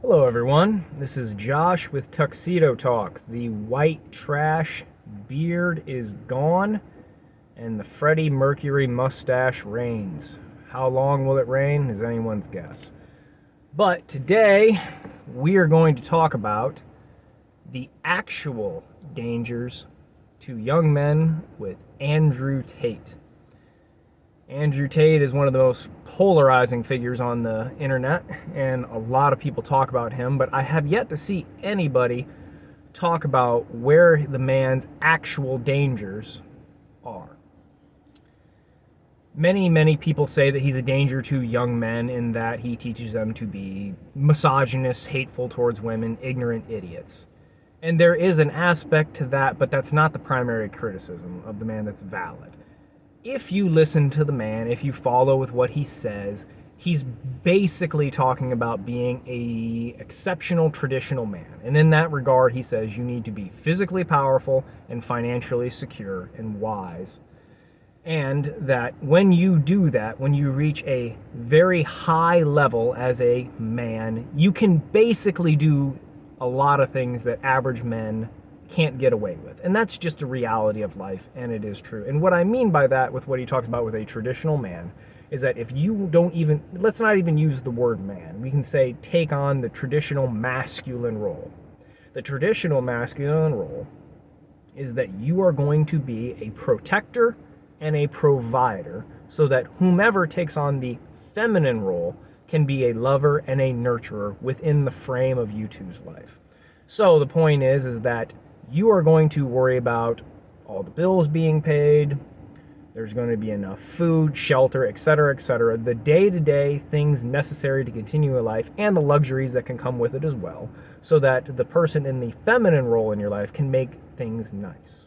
Hello everyone, this is Josh with Tuxedo Talk. The white trash beard is gone and the Freddie Mercury mustache reigns. How long will it reign is anyone's guess. But today we are going to talk about the actual dangers to young men with Andrew Tate. Andrew Tate is one of the most polarizing figures on the internet, and a lot of people talk about him, but I have yet to see anybody talk about where the man's actual dangers are. Many people say that he's a danger to young men in that he teaches them to be misogynist, hateful towards women, ignorant idiots. And there is an aspect to that, but that's not the primary criticism of the man that's valid. If you listen to the man, if you follow with what he says, he's basically talking about being a exceptional traditional man. And in that regard, he says you need to be physically powerful and financially secure and wise. And that when you do that, when you reach a very high level as a man, you can basically do a lot of things that average men can't get away with. And that's just a reality of life, and it is true. And what I mean by that, with what he talks about with a traditional man, is that if you don't even, let's not even use the word man, we can say take on the traditional masculine role. The traditional masculine role is that you are going to be a protector and a provider, so that whomever takes on the feminine role can be a lover and a nurturer within the frame of you two's life. So the point is that you are going to worry about all the bills being paid, there's going to be enough food, shelter, etc., the day-to-day things necessary to continue a life, and the luxuries that can come with it as well, so that the person in the feminine role in your life can make things nice.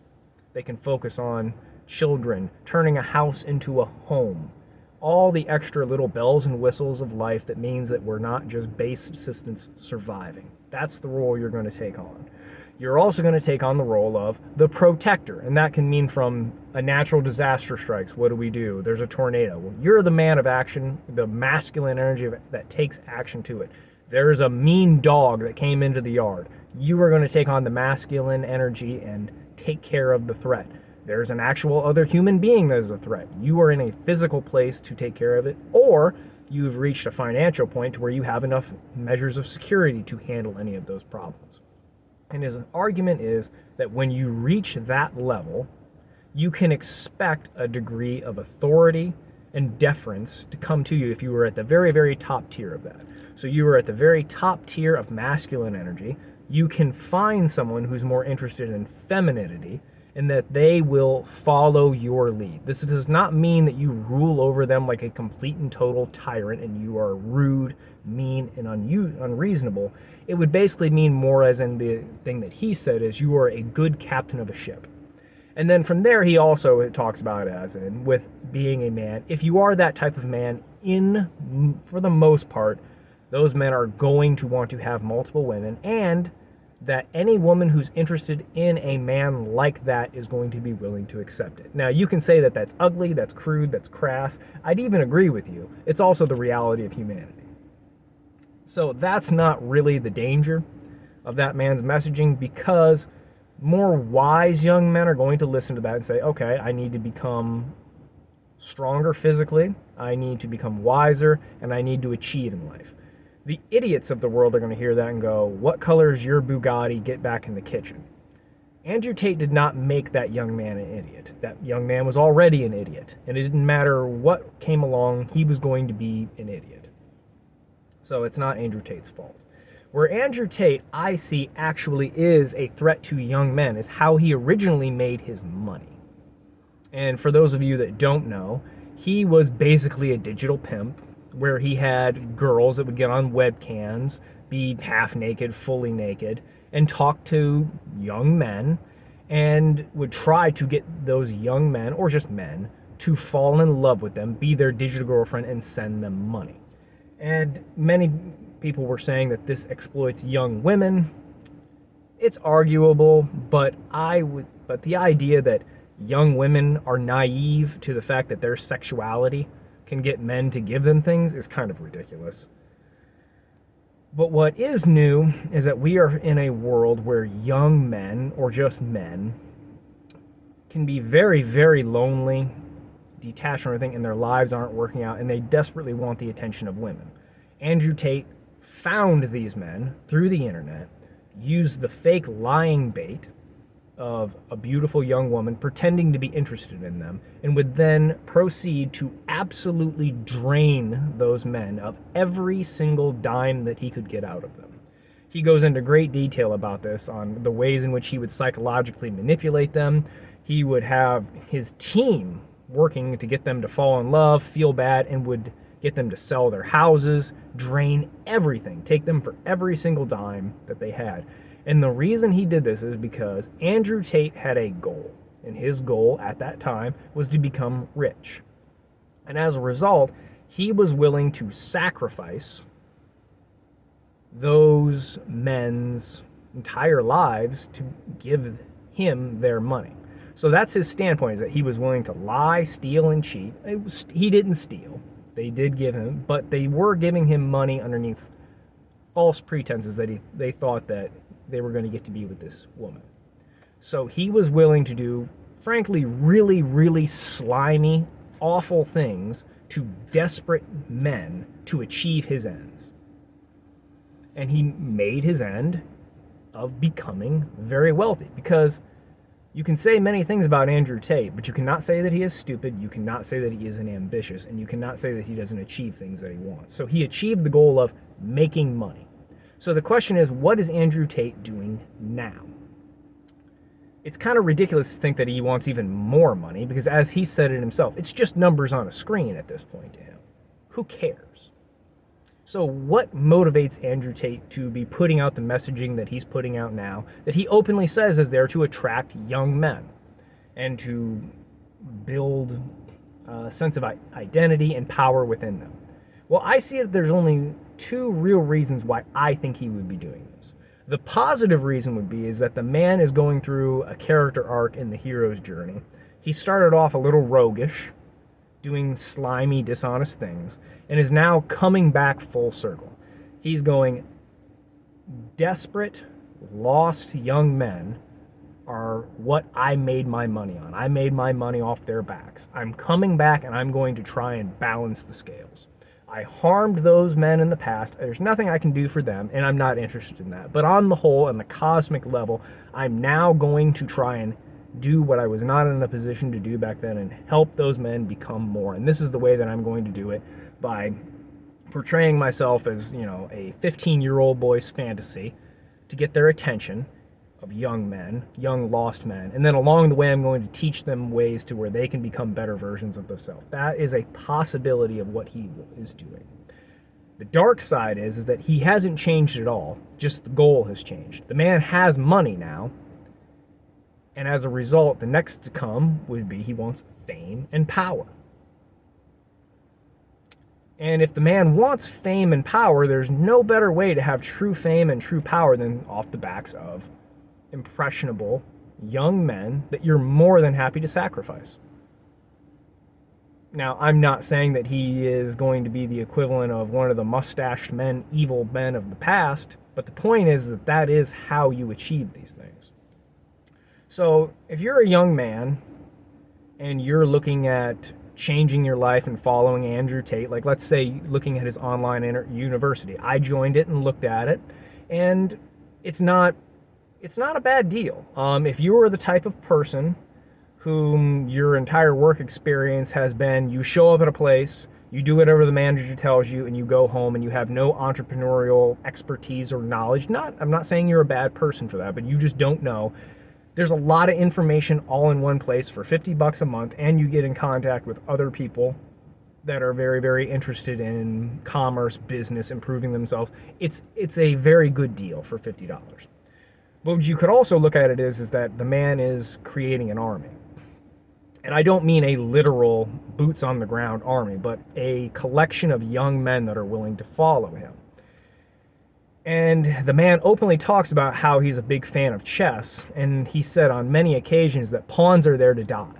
They can focus on children, turning a house into a home, all the extra little bells and whistles of life that means that we're not just base subsistence surviving. That's the role you're going to take on. You're also going to take on the role of the protector, and that can mean from a natural disaster strikes. What do? There's a tornado. Well, you're the man of action, the masculine energy that takes action to it. There's a mean dog that came into the yard. You are going to take on the masculine energy and take care of the threat. There's an actual other human being that is a threat. You are in a physical place to take care of it, or you've reached a financial point where you have enough measures of security to handle any of those problems. And his argument is that when you reach that level, you can expect a degree of authority and deference to come to you if you were at the very top tier of that. So you were at the very top tier of masculine energy. You can find someone who's more interested in femininity, and that they will follow your lead. This does not mean that you rule over them like a complete and total tyrant and you are rude, mean, and unreasonable. It would basically mean more as in the thing that he said is you are a good captain of a ship. And then from there, he also talks about it as in with being a man. If you are that type of man, for the most part, those men are going to want to have multiple women, and that any woman who's interested in a man like that is going to be willing to accept it. Now, you can say that that's ugly, that's crude, that's crass. I'd even agree with you. It's also the reality of humanity. So that's not really the danger of that man's messaging, because more wise young men are going to listen to that and say, okay, I need to become stronger physically, I need to become wiser, and I need to achieve in life. The idiots of the world are going to hear that and go, what color is your Bugatti? Get back in the kitchen. Andrew Tate did not make that young man an idiot. That young man was already an idiot, and it didn't matter what came along, he was going to be an idiot. So it's not Andrew Tate's fault. Where Andrew Tate, I see, actually is a threat to young men is how he originally made his money. And for those of you that don't know, he was basically a digital pimp, where he had girls that would get on webcams, be half naked, fully naked, and talk to young men, and would try to get those young men, or just men, to fall in love with them, be their digital girlfriend, and send them money. And many people were saying that this exploits young women. It's arguable, but the idea that young women are naive to the fact that their sexuality can get men to give them things is kind of ridiculous. But what is new is that we are in a world where young men, or just men, can be very, very lonely, detached from everything, and their lives aren't working out, and they desperately want the attention of women. Andrew Tate found these men through the internet, used the fake lying bait of a beautiful young woman pretending to be interested in them, and would then proceed to absolutely drain those men of every single dime that he could get out of them. He goes into great detail about this, on the ways in which he would psychologically manipulate them. He would have his team working to get them to fall in love, feel bad, and would get them to sell their houses, drain everything, take them for every single dime that they had. And the reason he did this is because Andrew Tate had a goal, and his goal at that time was to become rich. And as a result, he was willing to sacrifice those men's entire lives to give him their money. So that's his standpoint, is that he was willing to lie, steal, and cheat. He didn't steal. They did give him, but they were giving him money underneath false pretenses that they thought that they were going to get to be with this woman. So he was willing to do, frankly, really, really slimy, awful things to desperate men to achieve his ends. And he made his end of becoming very wealthy, because you can say many things about Andrew Tate, but you cannot say that he is stupid, you cannot say that he isn't ambitious, and you cannot say that he doesn't achieve things that he wants. So he achieved the goal of making money. So the question is, what is Andrew Tate doing now? It's kind of ridiculous to think that he wants even more money, because as he said it himself, it's just numbers on a screen at this point to him. Who cares? So what motivates Andrew Tate to be putting out the messaging that he's putting out now, that he openly says is there to attract young men and to build a sense of identity and power within them? Well, I see that there's only two real reasons why I think he would be doing this. The positive reason would be is that the man is going through a character arc in the hero's journey. He started off a little roguish, doing slimy, dishonest things, and is now coming back full circle. He's going, desperate, lost young men are what I made my money on. I made my money off their backs. I'm coming back and I'm going to try and balance the scales. I harmed those men in the past. There's nothing I can do for them, and I'm not interested in that. But on the whole, on the cosmic level, I'm now going to try and do what I was not in a position to do back then and help those men become more. And this is the way that I'm going to do it, by portraying myself as, a 15-year-old boy's fantasy to get their attention of young men, young lost men. And then along the way, I'm going to teach them ways to where they can become better versions of themselves. That is a possibility of what he is doing. The dark side is that he hasn't changed at all. Just the goal has changed. The man has money now. And as a result, the next to come would be he wants fame and power. And if the man wants fame and power, there's no better way to have true fame and true power than off the backs of impressionable young men that you're more than happy to sacrifice. Now, I'm not saying that he is going to be the equivalent of one of the mustached men, evil men of the past, but the point is that that is how you achieve these things. So if you're a young man and you're looking at changing your life and following Andrew Tate, like let's say looking at his online university, I joined it and looked at it, and it's not a bad deal. If you are the type of person whom your entire work experience has been, you show up at a place, you do whatever the manager tells you, and you go home and you have no entrepreneurial expertise or knowledge. I'm not saying you're a bad person for that, but you just don't know. There's a lot of information all in one place for $50 a month, and you get in contact with other people that are very, very interested in commerce, business, improving themselves. It's a very good deal for $50. But what you could also look at it is that the man is creating an army. And I don't mean a literal boots on the ground army, but a collection of young men that are willing to follow him. And the man openly talks about how he's a big fan of chess, and he said on many occasions that pawns are there to die.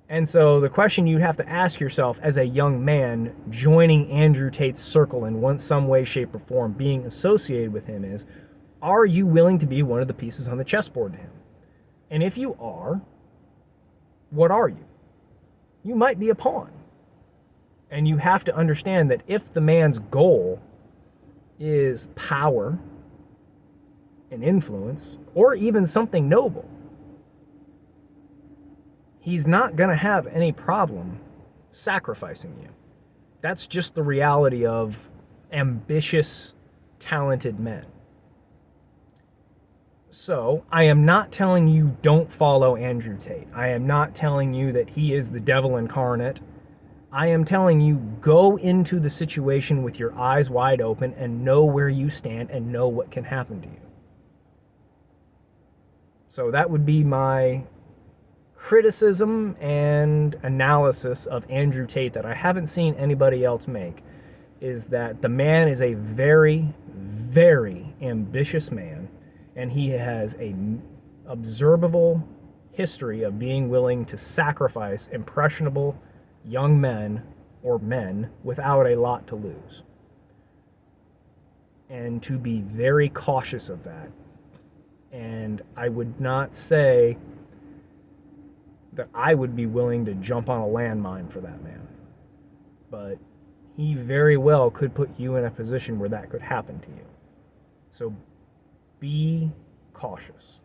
And so the question you have to ask yourself as a young man joining Andrew Tate's circle in some way, shape, or form, being associated with him is, are you willing to be one of the pieces on the chessboard to him? And if you are, what are you? You might be a pawn. And you have to understand that if the man's goal is power and influence, or even something noble, he's not going to have any problem sacrificing you. That's just the reality of ambitious, talented men. So, I am not telling you don't follow Andrew Tate. I am not telling you that he is the devil incarnate. I am telling you, go into the situation with your eyes wide open and know where you stand and know what can happen to you. So that would be my criticism and analysis of Andrew Tate that I haven't seen anybody else make, is that the man is a very, very ambitious man, and he has a observable history of being willing to sacrifice impressionable young men or men without a lot to lose, and to be very cautious of that. And I would not say that I would be willing to jump on a landmine for that man, but he very well could put you in a position where that could happen to you. So be cautious.